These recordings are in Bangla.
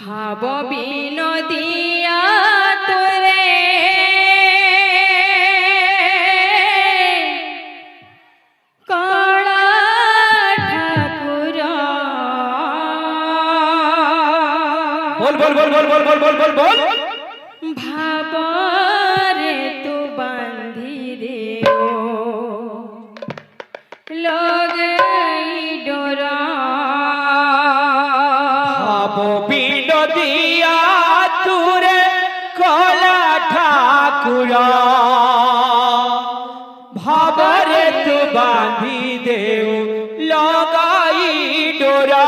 ভাব বিনোদিয়া তোরে কলা ঠাকুর বল বল বল বল বল বল বল বল বল ভাবরে তু বাঁধি দেও লগই ডোরা ভাব বিনোদিয়া তুরে কলা ঠাকুর ভাবরে তু বাঁধি দেও লগাই ডোরা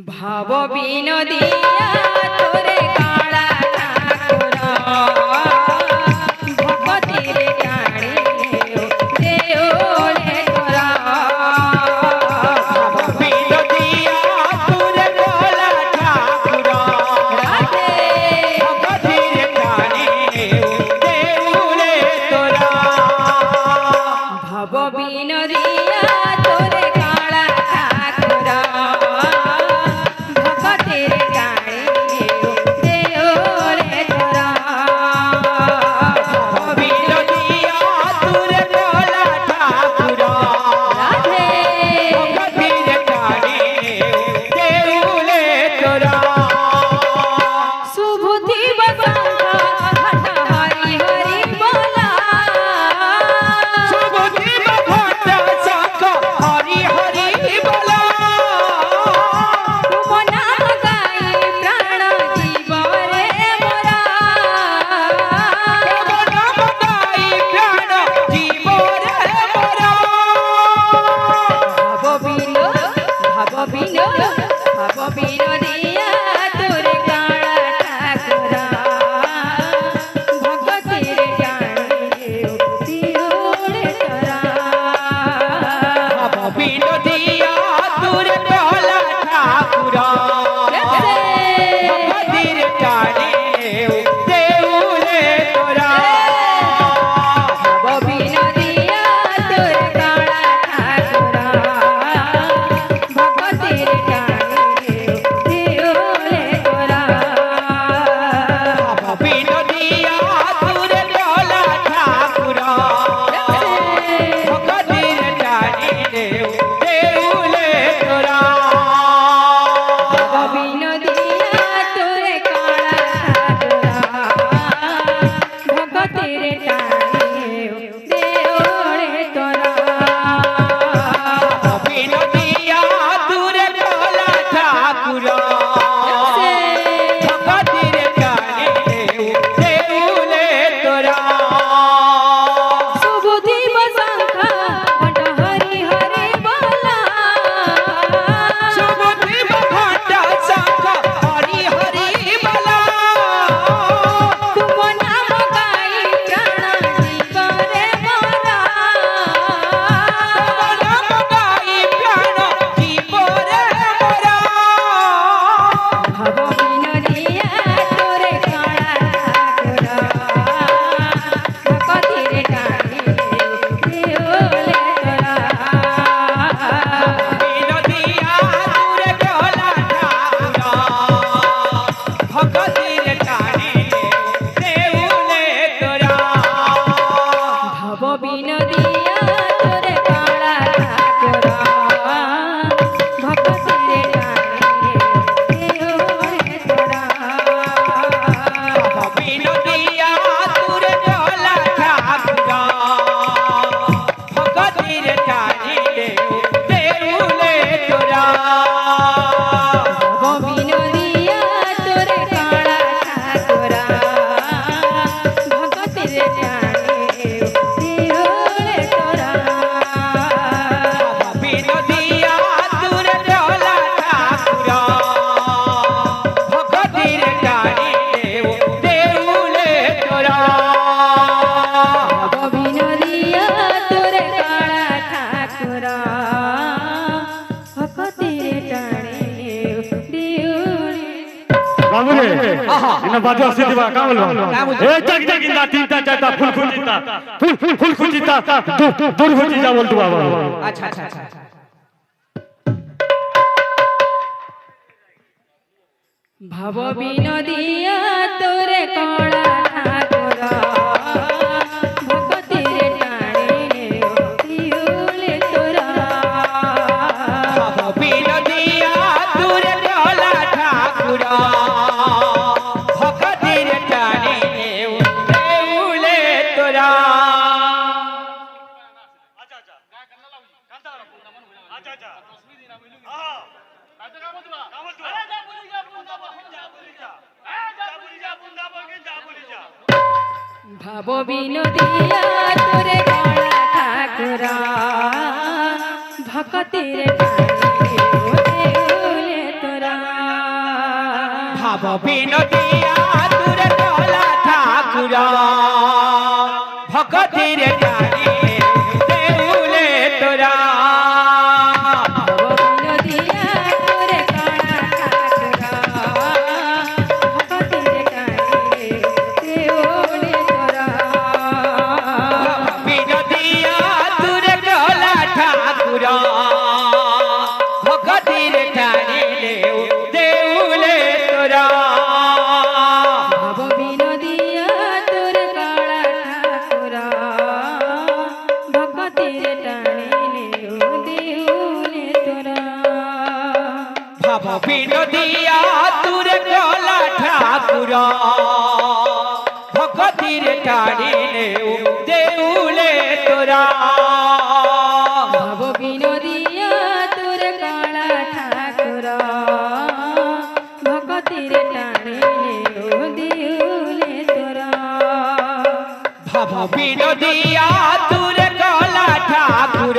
ভাব বিনোদিয়া তোরে কালা ঠাকুর ভগতির টাণি দেও রে তোরা বিনোদিয়া তুরে কলা ঠাকুর রাধে ভগতির টানি দেউলে তোরা ভাব বিনোদিয়া তোরে কালা ঠাকুর ভগতির টাণি দেও রে তোরা বিনোদিয়া তুরে কলা ঠাকুর রাধে ভগতির টানি দেউলে তোরা শুভতি বসন্ত ঘট হরি হরি বলা শুভতি ভক্ত সখ হরি হরি বলা তুম নাম গাই প্রাণ জীবরে মোরা নাম গাই প্রাণ জীবরে মোরা ভাব বিনোদিয়া তোরে কালা ঠাকুর ভগতির টাণি দিওরে তোরা বিনোদিয়া তুরে কলা ঠাকুর ভগতির টানি দেউলে তোরা ভাব বিনোদিয়া তোরে কালা ঠাকুর ভগতির টাণি দিওরে তোরা বিনোদিয়া তুরে কলা ঠাকুর ভগতির টানি দেউলে তোরা বিনোদিয়া তোরে কালা ঠাকুর ভগতির টাণি দেওরে তোরা বিনোদিয়া তুরে কলা ঠাকুর ভগতির টানি দেউলে তোরা শুভতি বসন্ত ঘট হরি হরি বলা শুভতি ভক্ত সখ হরি হরি বলা তুম নাম গাই প্রাণ জীবরে মোরা নাম গাই প্রাণ জীবরে মোরা ভাব বিনোদিয়া তোরে কালা ঠাকুর ভগতির টাণি দেওলে তোরা বিনোদিয়া তুরে কলা ঠাকুর ভগতির টানি দেউলে তোরা ভাব বিনোদিয়া তোরে কালা ঠাকুর ভগতির টাণি দেওলে তোরা বিনোদিয়া তুরে কলা ঠাকুর ভগতির টানি দেউলে তোরা ভাব বিনোদিয়া তোরে কালা ঠাকুর ভগতির টাণি দেওলে তোরা ना बाजू से दिवा का बोलबो ए जग जगिंदा तीनटा चारटा फुल खुजिता फुल खुजिता दूर खुजिता बोल तू बाबा अच्छा अच्छा अच्छा ভাব বিনোদিয়া তোরে কড়া ঠাকুর ভকতিরে টানে দিউলে তোরা বিনোদিয়া তুরে কলা ঠাকুর ভকতির টানে দেউলে তোরা আচ্ছা আচ্ছা কান্তা আচ্ছা আচ্ছা হ্যাঁ রাতে কাম দিবা ভাব বিনোদিয়া তোরে কড়া ঠাকুর ভকতিরে টানে দিউলে তোরা ভাব বিনোদিয়া তুরে কলা ঠাকুর ভকতির টানে দেউলে তোরা ভগতির টানে দেউলে তোরা ভাব বিনোদিয়া তোর কাড়া ঠাকুর ভকতিরে টানে দেউলে তোরা ভাব বিনোদিয়া তুর গলা ঠাকুর ভগতির টানে দেউলে তোরা ভাব বিনোদিয়া তোর কাড়া ঠাকুর ভকতিরে টানে দেউলে তোরা ভাব বিনোদিয়া তুর গলা ঠাকুর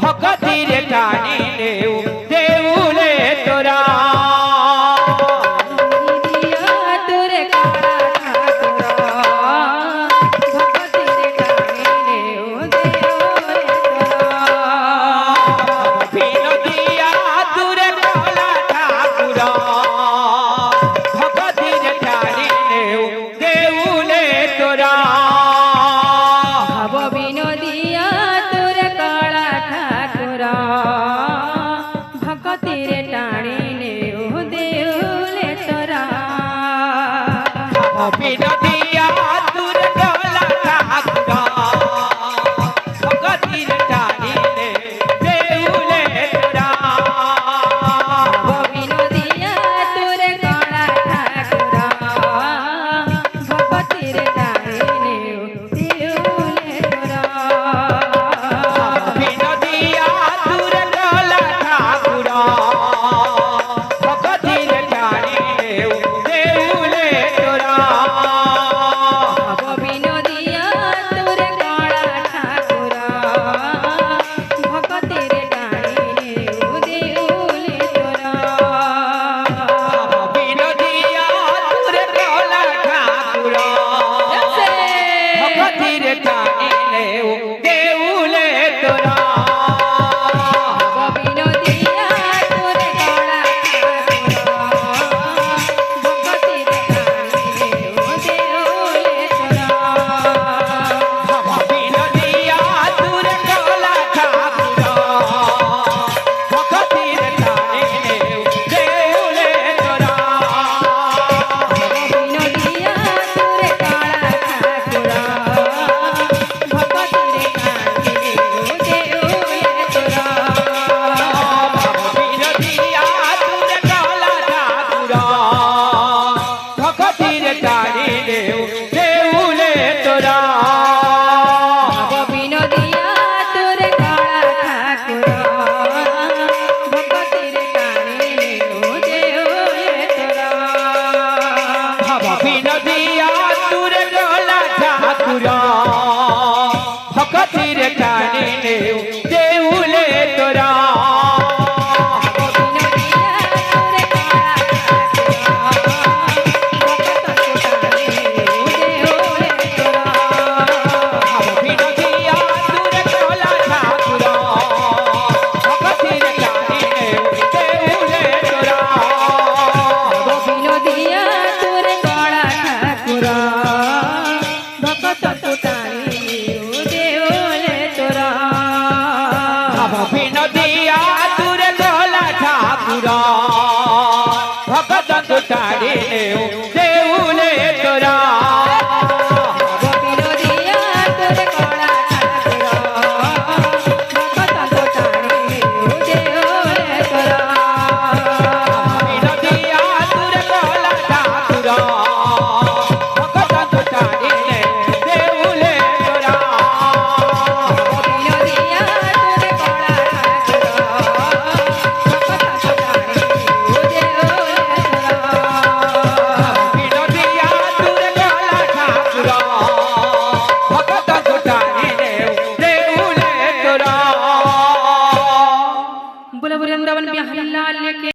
ভগতির টানে দেউলে তোরা তোর কাড়া ঠাকুর ভকতিরে টানে দেউলে তোরা বিনোদিয়া তুর গলা ঠাকুর ভগতির টানে দেউলে তোরা ভাব বিনোদিয়া তোর কাড়া ঠাকুর ভকতিরে টানে দেউলে তোরা বিনোদিয়া তুর গলা ঠাকুর ভগতির টানে দেউলে তোরা ভাব বিনোদিয়া তোর কাড়া ঠাকুর ভকতিরে টানে দেউলে তোরা বিনোদিয়া তুর গলা ঠাকুর ভগতির টানে দেউলে তোরা ভাব বিনোদিয়া তোর কাড়া ঠাকুর ভকতিরে টানে দেউলে তোরা বিনোদিয়া তুর গলা ঠাকুর ভগতির টানে দেউলে তোরা ভাব বিনোদিয়া তোর কাড়া ঠাকুর ভকতির টানে